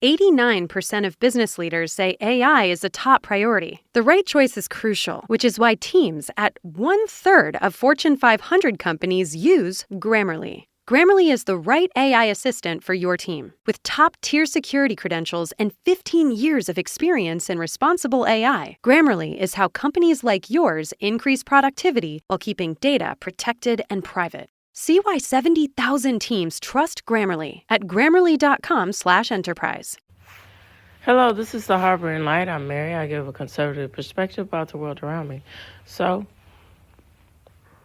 89% of business leaders say AI is a top priority. The right choice is crucial, which is why teams at 1/3 of Fortune 500 companies use Grammarly. Grammarly is the right AI assistant for your team. With top-tier security credentials and 15 years of experience in responsible AI, Grammarly is how companies like yours increase productivity while keeping data protected and private. See why 70,000 teams trust Grammarly at grammarly.com/enterprise. Hello, this is the Harbor and Light. I'm Mary. I give a conservative perspective about the world around me. So,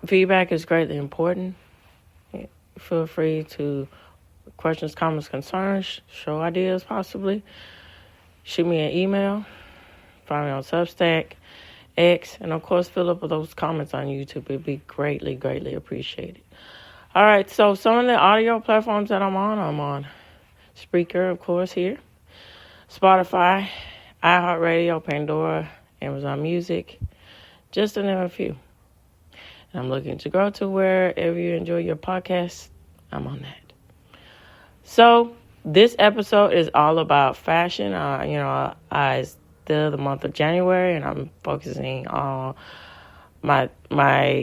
feedback is greatly important. Feel free to questions, comments, concerns, show ideas possibly. Shoot me an email. Find me on Substack, X, and of course fill up with those comments on YouTube. It'd be greatly, greatly appreciated. All right, so some of the audio platforms that I'm on Spreaker, of course, here, Spotify, iHeartRadio, Pandora, Amazon Music, just to name a few. And I'm looking to grow to wherever you enjoy your podcast, I'm on that. So this episode is all about fashion. I still the month of January, and I'm focusing on my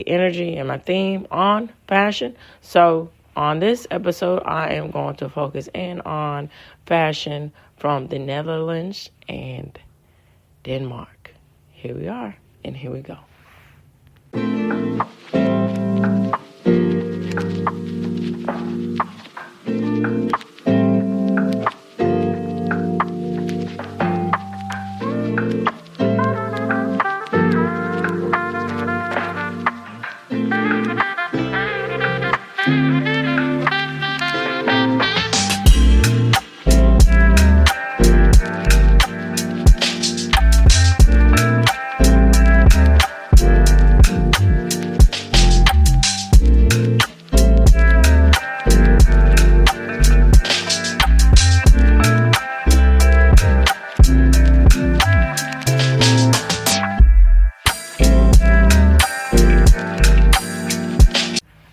energy and my theme on fashion. So on this episode, I am going to focus in on fashion from the Netherlands and Denmark. Here we are, and here we go.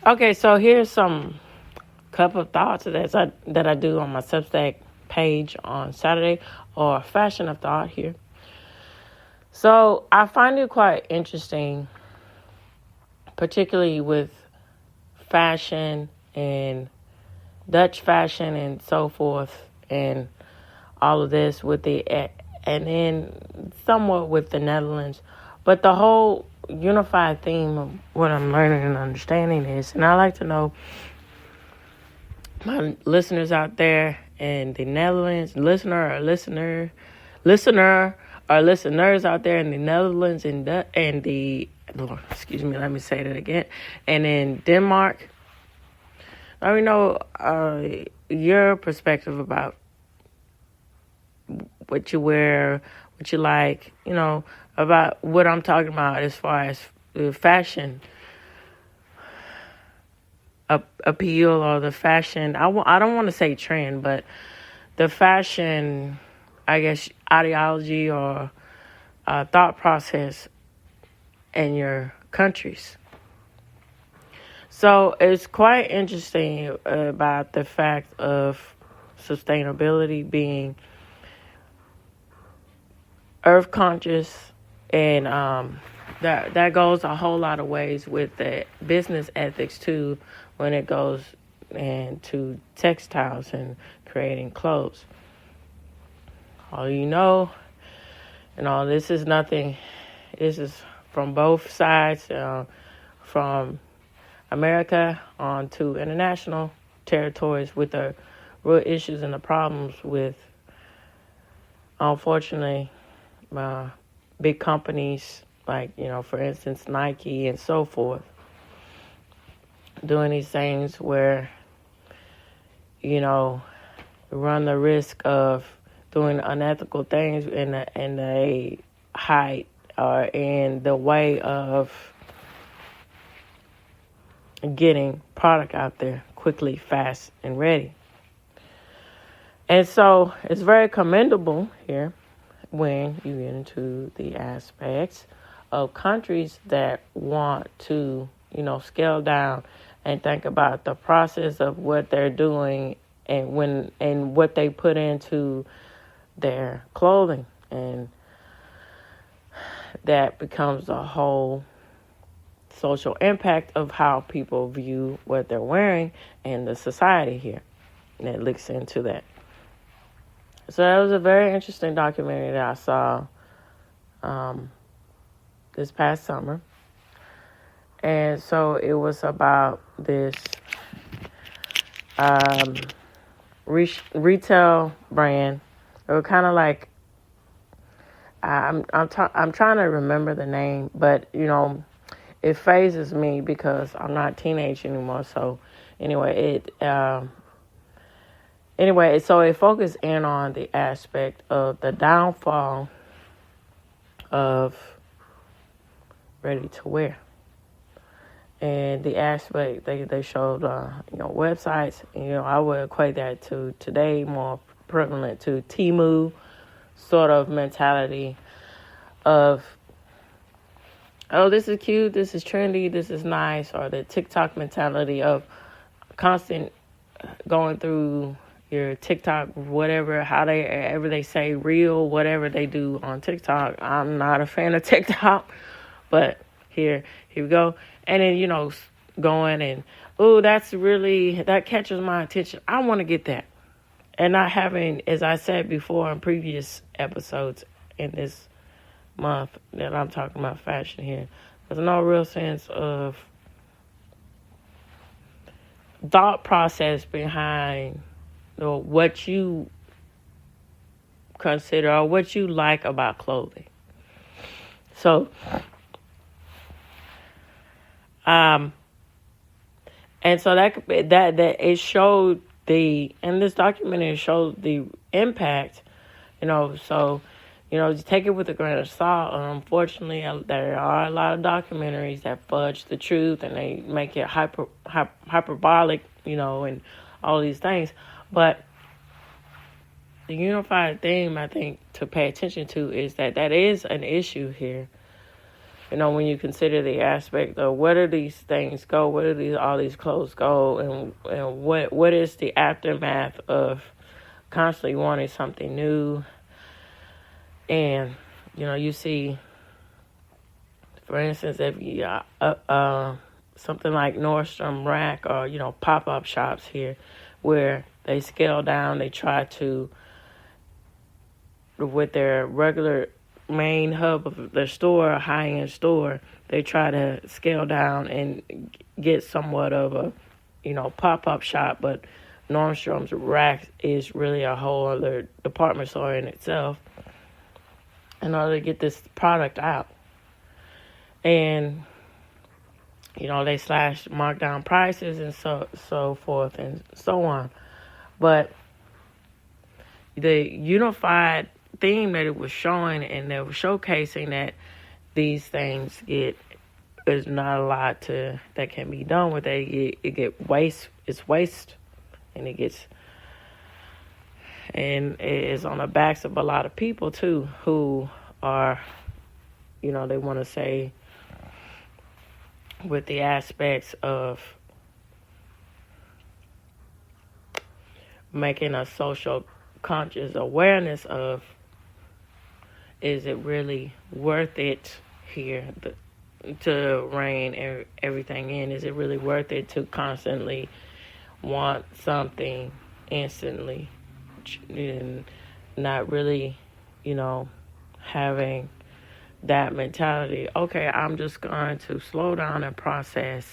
Okay, so here's some couple of thoughts that I do on my Substack page on Saturday, or Fashion of Thought here. So I find it quite interesting, particularly with fashion and Dutch fashion and so forth, and all of this with and then somewhat with the Netherlands, but the whole unified theme of what I'm learning and understanding is, and I like to know my listeners out there in the Netherlands, listeners out there in the Netherlands and let me say that again, and in Denmark. Let me know your perspective about what you wear, what you like, about what I'm talking about as far as fashion appeal, or the fashion, I don't want to say trend, but the fashion, I guess, ideology or thought process in your countries. So it's quite interesting about the fact of sustainability being earth conscious, and that goes a whole lot of ways with the business ethics too, when it goes into textiles and creating clothes. And all this is nothing. This is from both sides, from America on to international territories, with the real issues and the problems with, unfortunately, big companies like, for instance, Nike and so forth, doing these things where, run the risk of doing unethical things in the height or in the way of getting product out there quickly, fast, and ready. And so it's very commendable here when you get into the aspects of countries that want to, scale down and think about the process of what they're doing and what they put into their clothing, and that becomes a whole social impact of how people view what they're wearing and the society here. And it links into that. So that was a very interesting documentary that I saw this past summer. And so it was about this retail brand. It was kind of like, I'm trying to remember the name, but it phases me because I'm not teenage anymore. So anyway, so it focused in on the aspect of the downfall of ready to wear. And the aspect they showed, websites. I would equate that to today more prevalent to Temu sort of mentality of, oh, this is cute, this is trendy, this is nice, or the TikTok mentality of constant going through your TikTok, whatever, however they say real, whatever they do on TikTok. I'm not a fan of TikTok, but here we go. And then, going and, oh, that catches my attention. I want to get that. And not having, as I said before in previous episodes in this month that I'm talking about fashion here, there's no real sense of thought process behind what you consider or what you like about clothing. So, and so that it showed in this documentary, it showed the impact, so, you take it with a grain of salt. Unfortunately, there are a lot of documentaries that fudge the truth and they make it hyperbolic, and all these things. But the unified theme, I think, to pay attention to is that is an issue here. When you consider the aspect of where do these things go, where do all these clothes go, and what is the aftermath of constantly wanting something new. And you see, for instance, if you something like Nordstrom Rack or pop-up shops here, where they scale down, they try to, with their regular main hub of their store, a high-end store, they try to scale down and get somewhat of a, pop-up shop. But Nordstrom's Rack is really a whole other department store in itself in order to get this product out. And, they slash markdown prices and so forth and so on. But the unified theme that it was showing, and they were showcasing that these things there's not a lot that can be done with it. It get waste. It's waste, and it is on the backs of a lot of people too, who are, they want to say, with the aspects of making a social conscious awareness of, is it really worth it here to rein everything in? Is it really worth it to constantly want something instantly and not really, having that mentality? Okay, I'm just going to slow down and process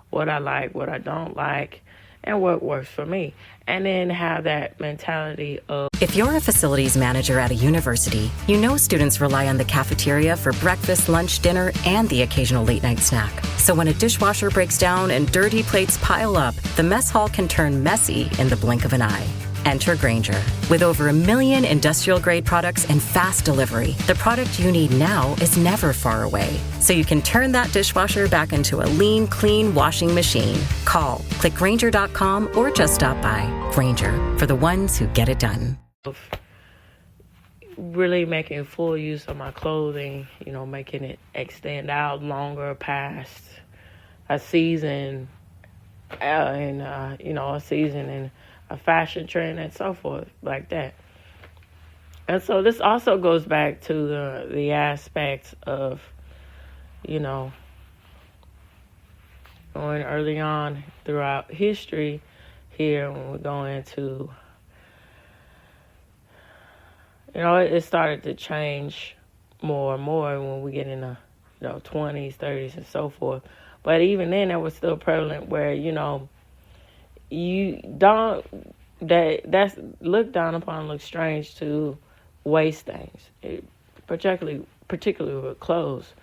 what I like, what I don't like, and what works for me. And then have that mentality of... If you're a facilities manager at a university, students rely on the cafeteria for breakfast, lunch, dinner, and the occasional late-night snack. So when a dishwasher breaks down and dirty plates pile up, the mess hall can turn messy in the blink of an eye. Enter Grainger. With over 1 million industrial-grade products and fast delivery, the product you need now is never far away. So you can turn that dishwasher back into a lean, clean washing machine. Call, click Grainger.com, or just stop by. Grainger, for the ones who get it done. Really making full use of my clothing, making it extend out longer past a season, a season and a fashion trend and so forth like that. And so this also goes back to the aspects of, going early on throughout history here when we go into, it started to change more and more when we get in the, 20s, 30s, and so forth. But even then, that was still prevalent where, you don't, that's looked down upon, look strange to waste things, particularly with clothes,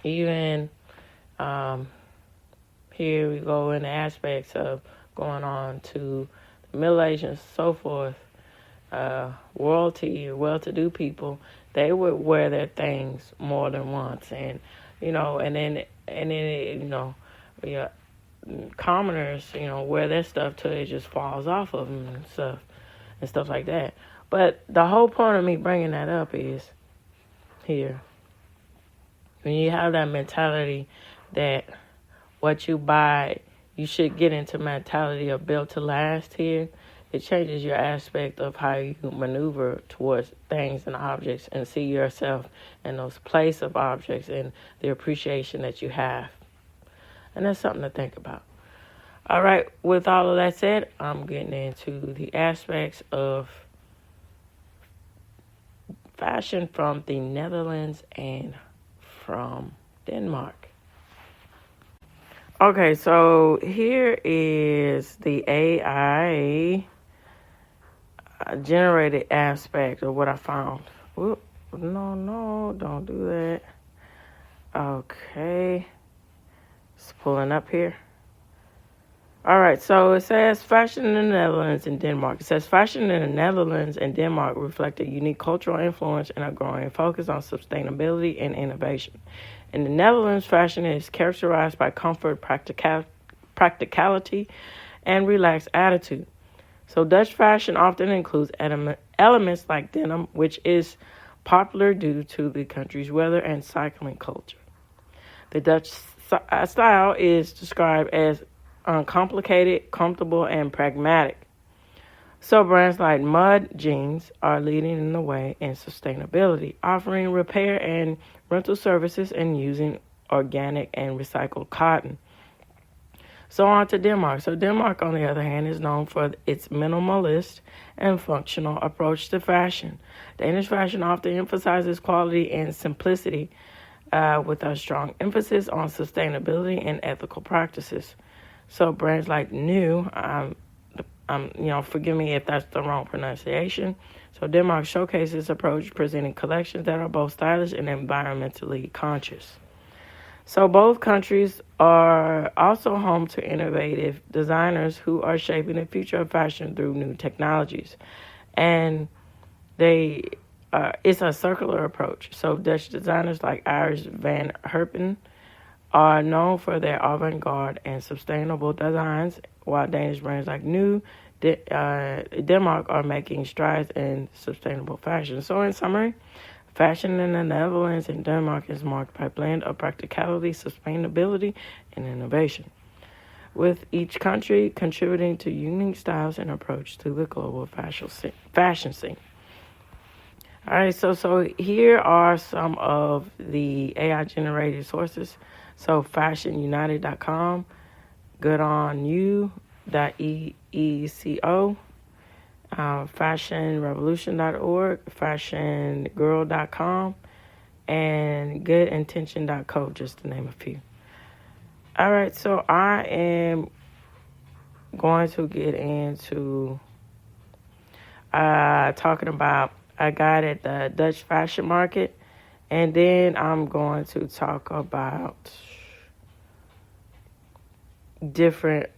even here we go in the aspects of going on to the Middle Age and so forth, royalty, well-to-do people, they would wear their things more than once, and commoners, wear their stuff till it just falls off of them and stuff like that. But the whole point of me bringing that up is here, when you have that mentality that what you buy, you should get into mentality of built to last here, it changes your aspect of how you maneuver towards things and objects and see yourself in those place of objects and the appreciation that you have. And that's something to think about. All right, with all of that said, I'm getting into the aspects of fashion from the Netherlands and from Denmark. Okay, so here is the AI generated aspect of what I found. Whoop, no, don't do that. Okay, it's pulling up here. All right, so it says fashion in the Netherlands and Denmark. It says fashion in the Netherlands and Denmark reflect a unique cultural influence and a growing focus on sustainability and innovation. In the Netherlands, fashion is characterized by comfort, practicality, and relaxed attitude. So Dutch fashion often includes elements like denim, which is popular due to the country's weather and cycling culture. The Dutch style is described as uncomplicated, comfortable, and pragmatic. So brands like Mud Jeans are leading in the way in sustainability, offering repair and rental services and using organic and recycled cotton. So on to Denmark. So Denmark, on the other hand, is known for its minimalist and functional approach to fashion. Danish fashion often emphasizes quality and simplicity with a strong emphasis on sustainability and ethical practices. So brands like New, forgive me if that's the wrong pronunciation. So Denmark showcases this approach, presenting collections that are both stylish and environmentally conscious. So both countries are also home to innovative designers who are shaping the future of fashion through new technologies. And it's a circular approach. So Dutch designers like Iris van Herpen are known for their avant-garde and sustainable designs, while Danish brands like New Denmark are making strides in sustainable fashion. So in summary, fashion in the Netherlands and Denmark is marked by a blend of practicality, sustainability, and innovation, with each country contributing to unique styles and approach to the global fashion scene. All right, so here are some of the AI-generated sources. So fashionunited.com, goodonyou.eeco, fashionrevolution.org, fashiongirl.com, and goodintention.co, just to name a few. All right, so I am going to get into talking about a guide at the Dutch fashion market, and then I'm going to talk about different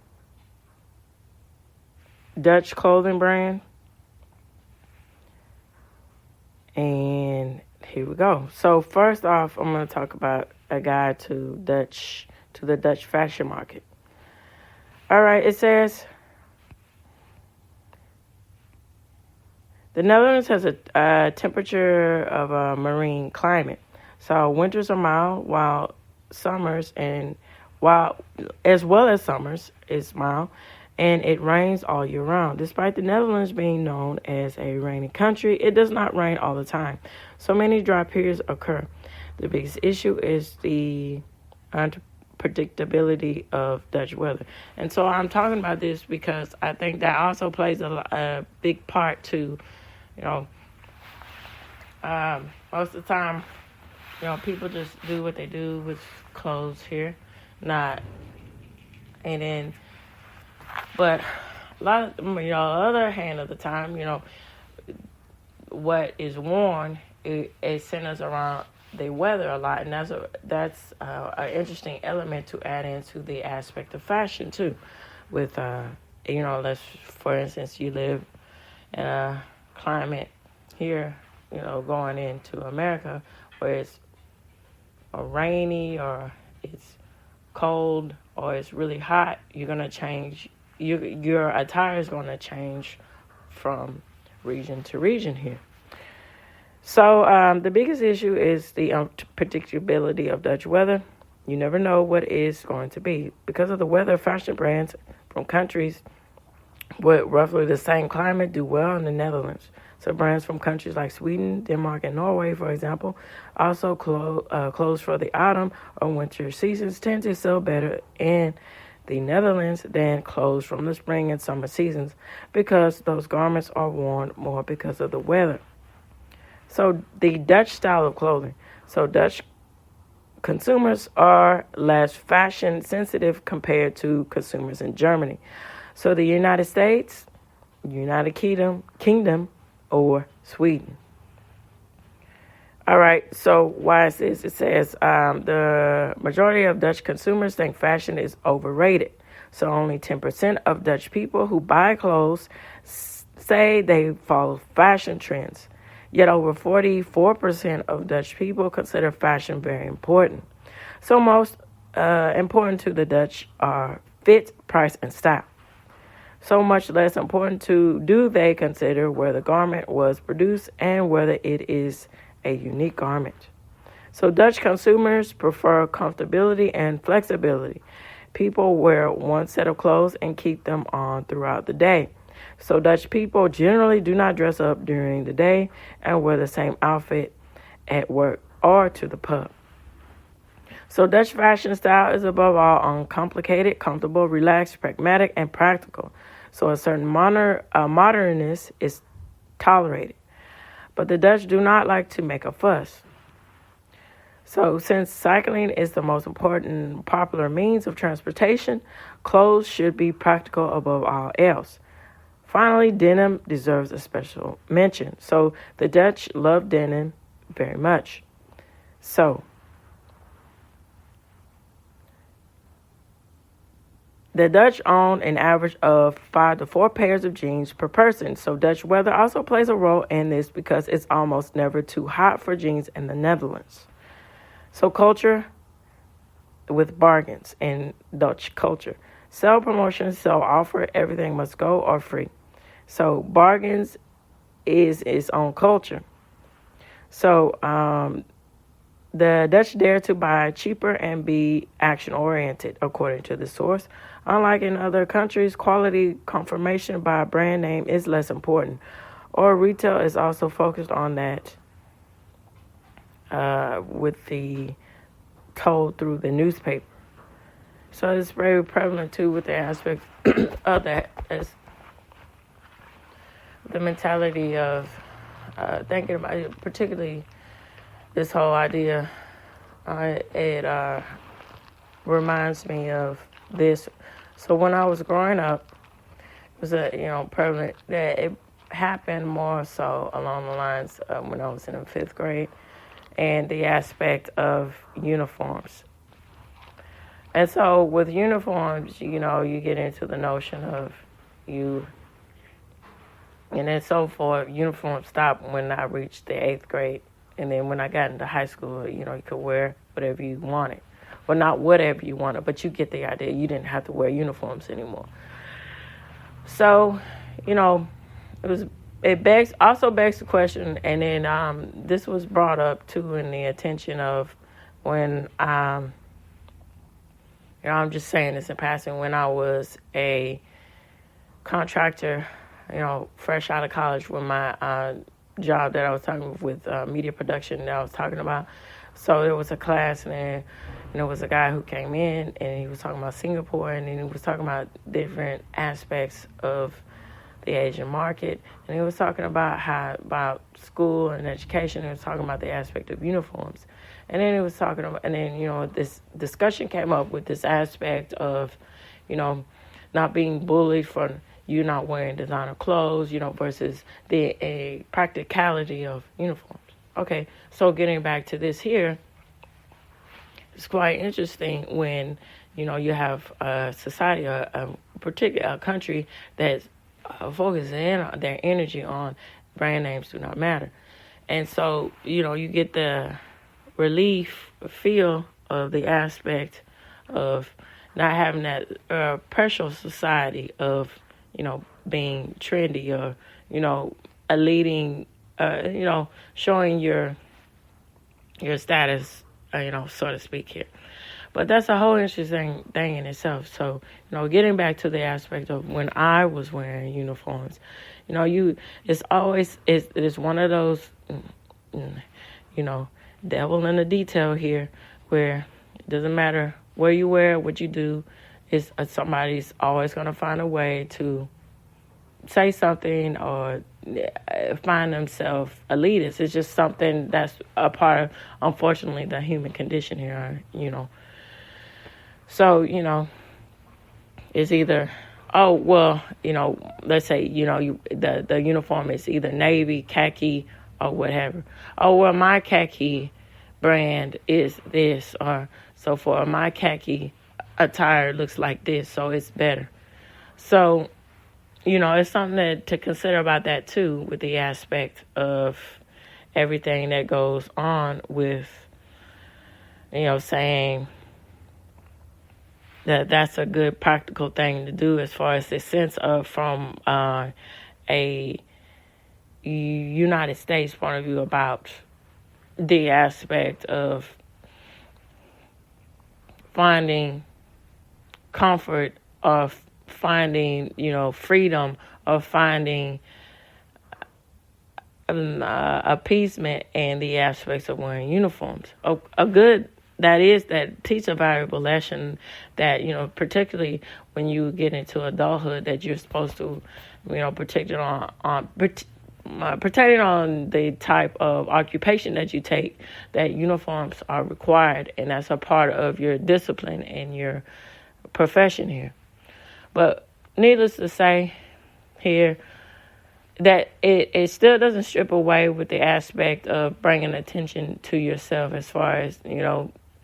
Dutch clothing brand. And here we go. So first off, I'm going to talk about a guide to the Dutch fashion market. All right, it says the Netherlands has a temperature of a marine climate. So winters are mild, as well as summers is mild, and it rains all year round. Despite the Netherlands being known as a rainy country, it does not rain all the time. So many dry periods occur. The biggest issue is the unpredictability of Dutch weather. And so I'm talking about this because I think that also plays a big part to, most of the time, people just do what they do with clothes here, but a lot of, other hand of the time, what is worn, it centers around the weather a lot, and that's an interesting element to add into the aspect of fashion too. With let's, for instance, you live in a climate here, going into America where it's rainy or it's cold or it's really hot, you're gonna change. Your attire is gonna change from region to region here. So the biggest issue is the unpredictability of Dutch weather. You never know what it's going to be. Because of the weather, fashion brands from countries with roughly the same climate do well in the Netherlands. So brands from countries like Sweden, Denmark, and Norway, for example, also clothes for the autumn or winter seasons tend to sell better in the Netherlands than clothes from the spring and summer seasons because those garments are worn more because of the weather. So the Dutch style of clothing. So Dutch consumers are less fashion sensitive compared to consumers in Germany. So the United States, United Kingdom, or Sweden. All right, so why is this? It says the majority of Dutch consumers think fashion is overrated. So only 10% of Dutch people who buy clothes say they follow fashion trends. Yet over 44% of Dutch people consider fashion very important. So most important to the Dutch are fit, price, and style. So much less important do they consider where the garment was produced and whether it is a unique garment. So Dutch consumers prefer comfortability and flexibility. People wear one set of clothes and keep them on throughout the day. So Dutch people generally do not dress up during the day and wear the same outfit at work or to the pub. So Dutch fashion style is above all uncomplicated, comfortable, relaxed, pragmatic, and practical. So a certain modernness is tolerated. But the Dutch do not like to make a fuss. So since cycling is the most important popular means of transportation, clothes should be practical above all else. Finally, denim deserves a special mention. So the Dutch love denim very much. So the Dutch own an average of 5 to 4 pairs of jeans per person. So Dutch weather also plays a role in this because it's almost never too hot for jeans in the Netherlands. So culture with bargains in Dutch culture. Sell promotions, sell offer, everything must go or free. So bargains is its own culture. So the Dutch dare to buy cheaper and be action-oriented, according to the source. Unlike in other countries, quality confirmation by a brand name is less important, or retail is also focused on that with the told through the newspaper. So it's very prevalent, too, with the aspect of that, as the mentality of thinking about it, particularly this whole idea. It reminds me of this. So when I was growing up, it was prevalent that it happened more so along the lines of when I was in the 5th grade, and the aspect of uniforms. And so with uniforms, you get into the notion of and then so forth. Uniforms stopped when I reached the 8th grade. And then when I got into high school, you could wear whatever you wanted. Well, not whatever you wanted, but you get the idea. You didn't have to wear uniforms anymore. So, it also begs the question, and then this was brought up too in the attention of when, I'm just saying this in passing, when I was a contractor, fresh out of college with my job that I was talking with media production that I was talking about. So there was a class, and there was a guy who came in, and he was talking about Singapore, and then he was talking about different aspects of the Asian market, and he was talking about school and education. He was talking about the aspect of uniforms, and then he was talking about, and then this discussion came up with this aspect of, not being bullied for you not wearing designer clothes, versus the practicality of uniforms. Okay, so getting back to this here, it's quite interesting when, you have a society, a particular country that's focusing their energy on brand names do not matter. And so, you get the feel of the aspect of not having that pressure society of, being trendy or, a leading, showing your status, so to speak here. But that's a whole interesting thing in itself. So, getting back to the aspect of when I was wearing uniforms, it's one of those, devil in the detail here, where it doesn't matter where you wear, what you do, somebody's always going to find a way to say something or find themselves elitist. It's just something that's a part of, unfortunately, the human condition here, So, it's either, let's say, the uniform is either navy, khaki, or whatever. Oh, well, my khaki brand is this, or so for my khaki attire looks like this, so it's better. So, it's something to consider about that too, with the aspect of everything that goes on with, saying that's a good practical thing to do as far as the sense of from a United States point of view about the aspect of finding comfort, of finding, freedom, of finding appeasement in the aspects of wearing uniforms. That teach a valuable lesson that, particularly when you get into adulthood, that you're supposed to, protecting on the type of occupation that you take, that uniforms are required, and that's a part of your discipline and your profession here. But needless to say here, that it still doesn't strip away with the aspect of bringing attention to yourself as far as,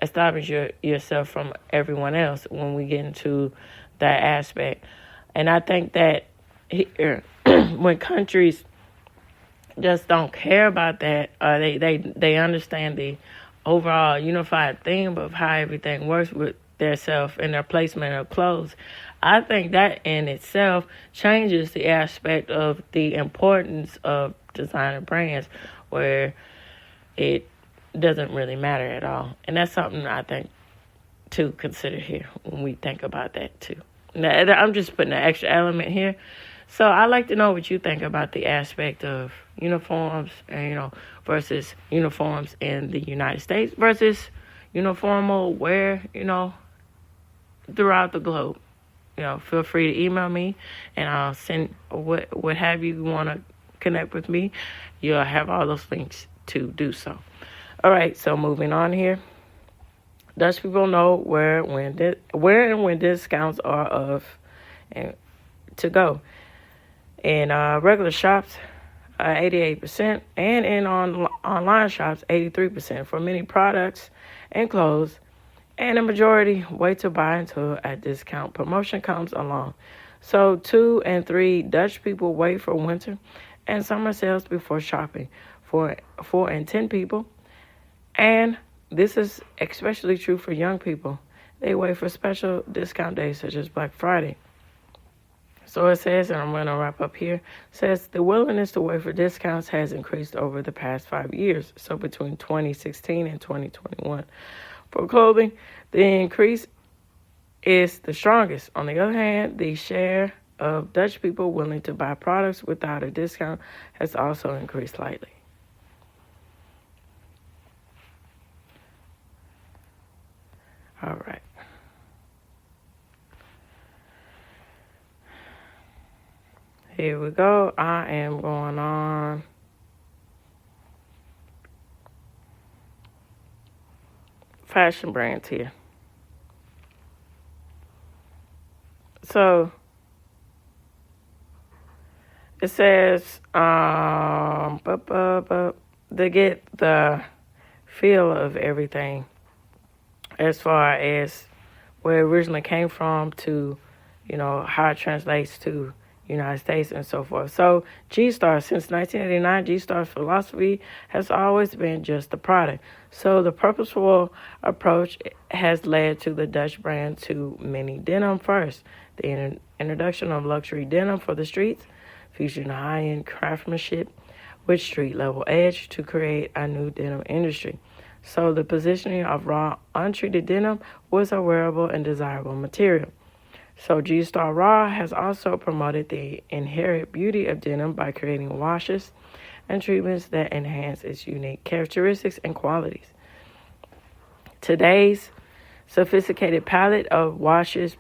establish yourself from everyone else when we get into that aspect. And I think that here, when countries just don't care about that, they understand the overall unified theme of how everything works with their self and their placement of clothes, I think that in itself changes the aspect of the importance of designer brands, where it doesn't really matter at all. And that's something I think to consider here when we think about that too. Now, I'm just putting an extra element here. So I'd like to know what you think about the aspect of uniforms and, versus uniforms in the United States versus uniformal wear, throughout the globe. Feel free to email me, and I'll send what have you want to connect with me. You'll have all those links to do so. All right, so moving on here. Dutch people know where and when discounts are of and to go. In regular shops, 88%, and in online shops, 83% for many products and clothes. And the majority wait to buy until a discount promotion comes along. So 2 and 3 Dutch people wait for winter and summer sales before shopping. 4 and 10 people, and this is especially true for young people, they wait for special discount days such as Black Friday. So it says, and I'm going to wrap up here, says the willingness to wait for discounts has increased over the past 5 years, so between 2016 and 2021. For clothing, the increase is the strongest. On the other hand, the share of Dutch people willing to buy products without a discount has also increased slightly. All right. Here we go. I am going on fashion brands here. So it says to get the feel of everything as far as where it originally came from to, how it translates to United States and so forth. So G-Star, since 1989, G-Star's philosophy has always been just the product. So the purposeful approach has led to the Dutch brand to mini denim first. The introduction of luxury denim for the streets, featuring high-end craftsmanship with street-level edge to create a new denim industry. So the positioning of raw, untreated denim was a wearable and desirable material. So G-Star Raw has also promoted the inherent beauty of denim by creating washes and treatments that enhance its unique characteristics and qualities. Today's sophisticated palette of washes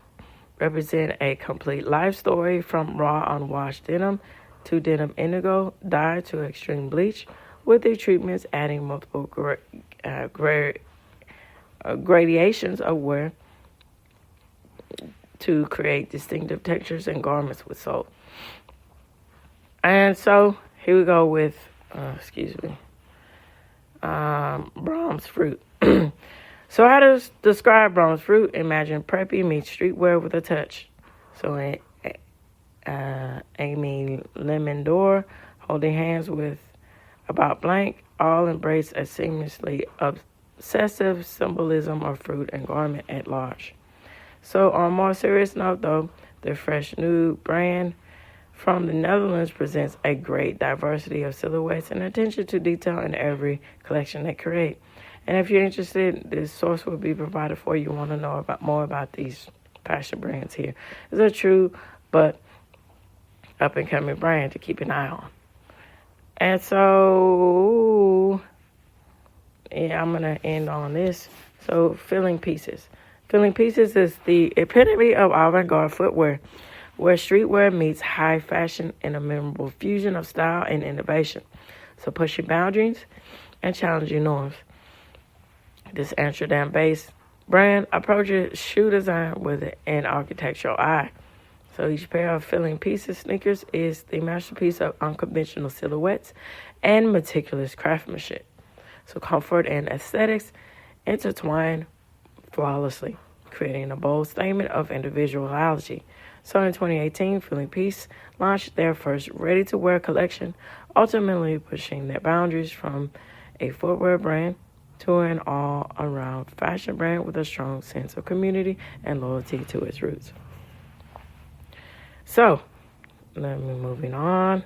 represent a complete life story, from raw unwashed denim to denim indigo dye to extreme bleach, with the treatments adding multiple gradations of wear to create distinctive textures and garments with soul. And so here we go with, Brahms fruit. So how to describe Brahms fruit? Imagine preppy meets streetwear with a touch. So Amy Lemondor holding hands with About Blank all embrace a seamlessly obsessive symbolism of fruit and garment at large. So on a more serious note, though, the Fresh Nude brand from the Netherlands presents a great diversity of silhouettes and attention to detail in every collection they create. And if you're interested, this source will be provided for you. Want to know more about these fashion brands here. It's a true but up-and-coming brand to keep an eye on. And so, I'm going to end on this. So, filling pieces. Filling pieces is the epitome of avant-garde footwear, where streetwear meets high fashion in a memorable fusion of style and innovation. So pushing boundaries and challenging norms. This Amsterdam-based brand approaches shoe design with an architectural eye. So each pair of filling pieces sneakers is the masterpiece of unconventional silhouettes and meticulous craftsmanship. So comfort and aesthetics intertwine flawlessly, creating a bold statement of individuality. So in 2018, Filling Peace launched their first ready-to-wear collection, ultimately pushing their boundaries from a footwear brand to an all-around fashion brand with a strong sense of community and loyalty to its roots. So, let me moving on.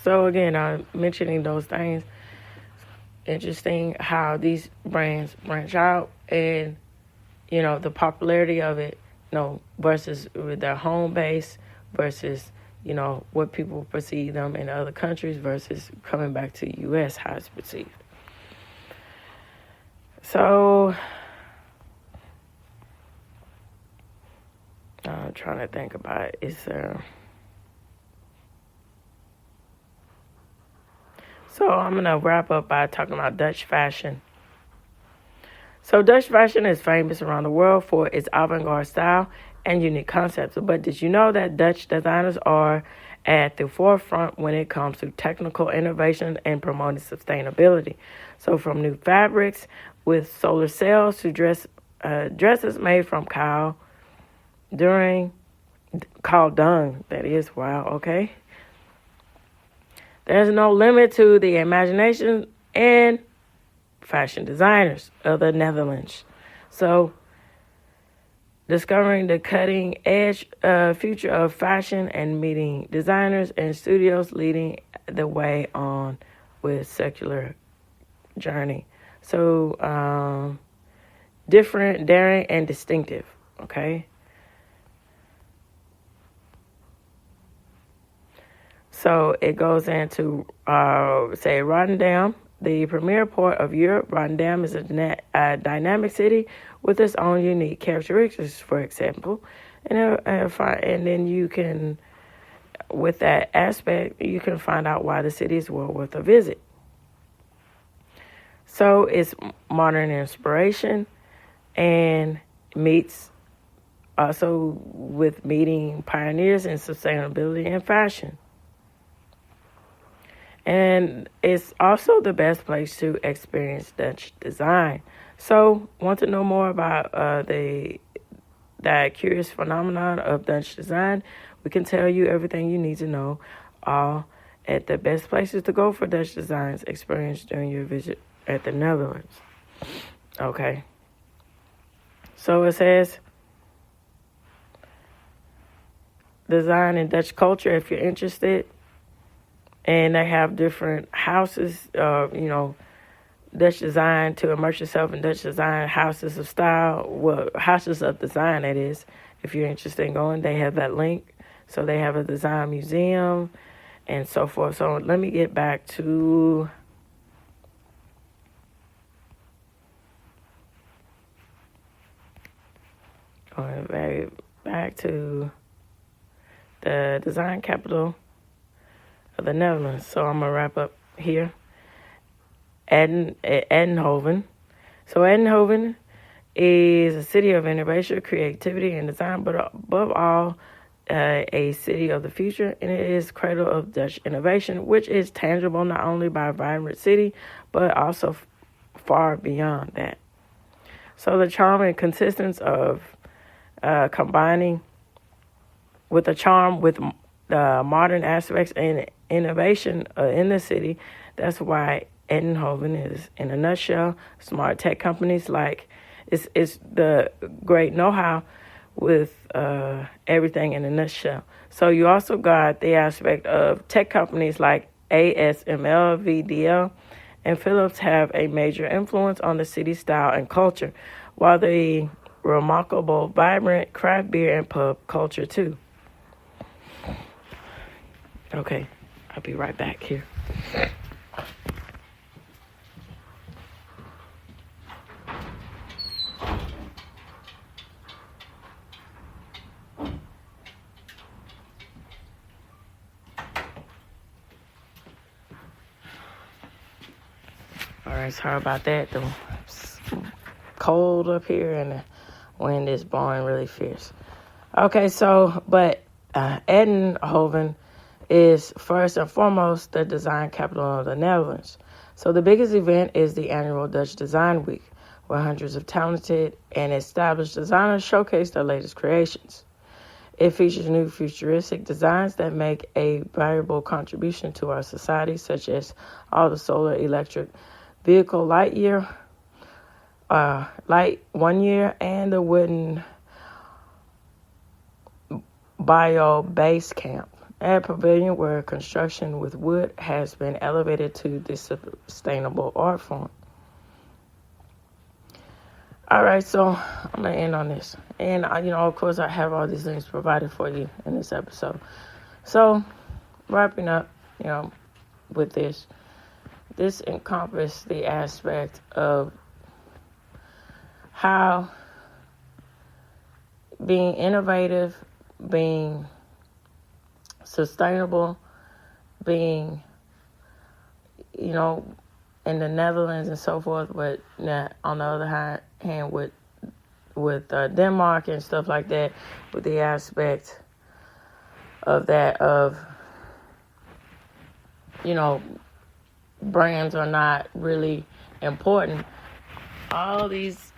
So again, I'm mentioning those things. Interesting how these brands branch out and, the popularity of it, versus with their home base versus, what people perceive them in other countries versus coming back to the U.S., how it's perceived. So, I'm trying to think about it. So I'm going to wrap up by talking about Dutch fashion. So Dutch fashion is famous around the world for its avant-garde style and unique concepts. But did you know that Dutch designers are at the forefront when it comes to technical innovation and promoting sustainability? So from new fabrics with solar cells to dresses made from cow dung, that is, wow, okay? There's no limit to the imagination and fashion designers of the Netherlands. So, discovering the cutting-edge future of fashion and meeting designers and studios leading the way on with secular journey. So, different, daring, and distinctive, okay? So it goes into, say, Rotterdam, the premier port of Europe. Rotterdam is a dynamic city with its own unique characteristics, for example. And then you can, with that aspect, you can find out why the city is well worth a visit. So it's modern inspiration and meets also with meeting pioneers in sustainability and fashion. And it's also the best place to experience Dutch design. So, want to know more about that curious phenomenon of Dutch design? We can tell you everything you need to know, all at the best places to go for Dutch designs experience during your visit at the Netherlands. Okay. So it says, design and Dutch culture, if you're interested. And they have different houses, Dutch design to immerse yourself in Dutch design, houses of style, well, houses of design, that is. If you're interested in going, they have that link. So they have a design museum and so forth. So let me get back to the design capital of the Netherlands. So I'm going to wrap up here. Eindhoven. So Eindhoven is a city of innovation, creativity, and design, but above all, a city of the future, and it is cradle of Dutch innovation, which is tangible not only by a vibrant city, but also far beyond that. So the charm and consistence of combining with the charm with modern aspects and innovation in the city. That's why Eindhoven is, in a nutshell, smart tech companies like it's the great know-how with everything in a nutshell. So you also got the aspect of tech companies like ASML, VDL, and Philips have a major influence on the city's style and culture, while the remarkable, vibrant craft beer and pub culture too. Okay, I'll be right back here. All right, sorry about that. It's cold up here and the wind is blowing really fierce. Okay, but Eindhoven is first and foremost the design capital of the Netherlands. So the biggest event is the annual Dutch Design Week, where hundreds of talented and established designers showcase their latest creations. It features new futuristic designs that make a valuable contribution to our society, such as all the solar electric vehicle Light 1 year, and the wooden bio base camp, a pavilion where construction with wood has been elevated to this sustainable art form. All right, so I'm going to end on this. And, of course, I have all these links provided for you in this episode. So, wrapping up, with this encompasses the aspect of how being innovative, being sustainable, being, in the Netherlands and so forth, but on the other hand with Denmark and stuff like that, with the aspect of that of, brands are not really important. All these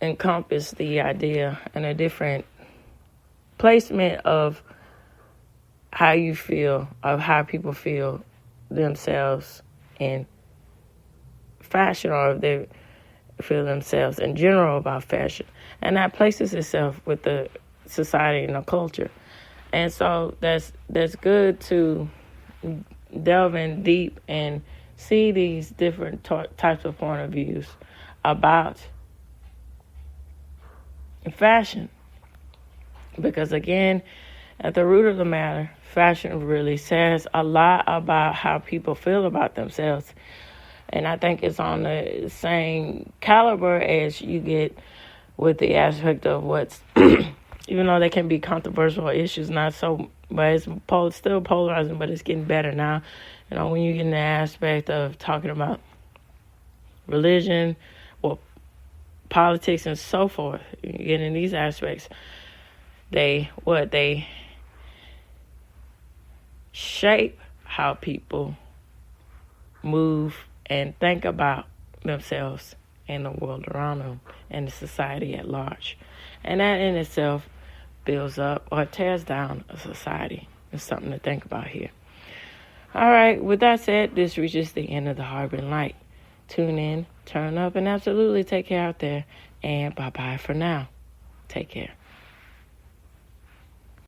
encompass the idea and a different placement of how you feel, of how people feel themselves in fashion, or if they feel themselves in general about fashion. And that places itself with the society and the culture. And so that's good to delve in deep and see these different types of point of views about fashion. Because again, at the root of the matter, fashion really says a lot about how people feel about themselves. And I think it's on the same caliber as you get with the aspect of what's, even though they can be controversial issues, not so, but it's still polarizing, but it's getting better now. You know, when you get in the aspect of talking about religion, well, politics and so forth, you get in these aspects, they shape how people move and think about themselves and the world around them and the society at large. And that in itself builds up or tears down a society. It's something to think about here. All right, with that said, this reaches the end of the Harboring Light. Tune in, turn up, and absolutely take care out there. And bye-bye for now. Take care.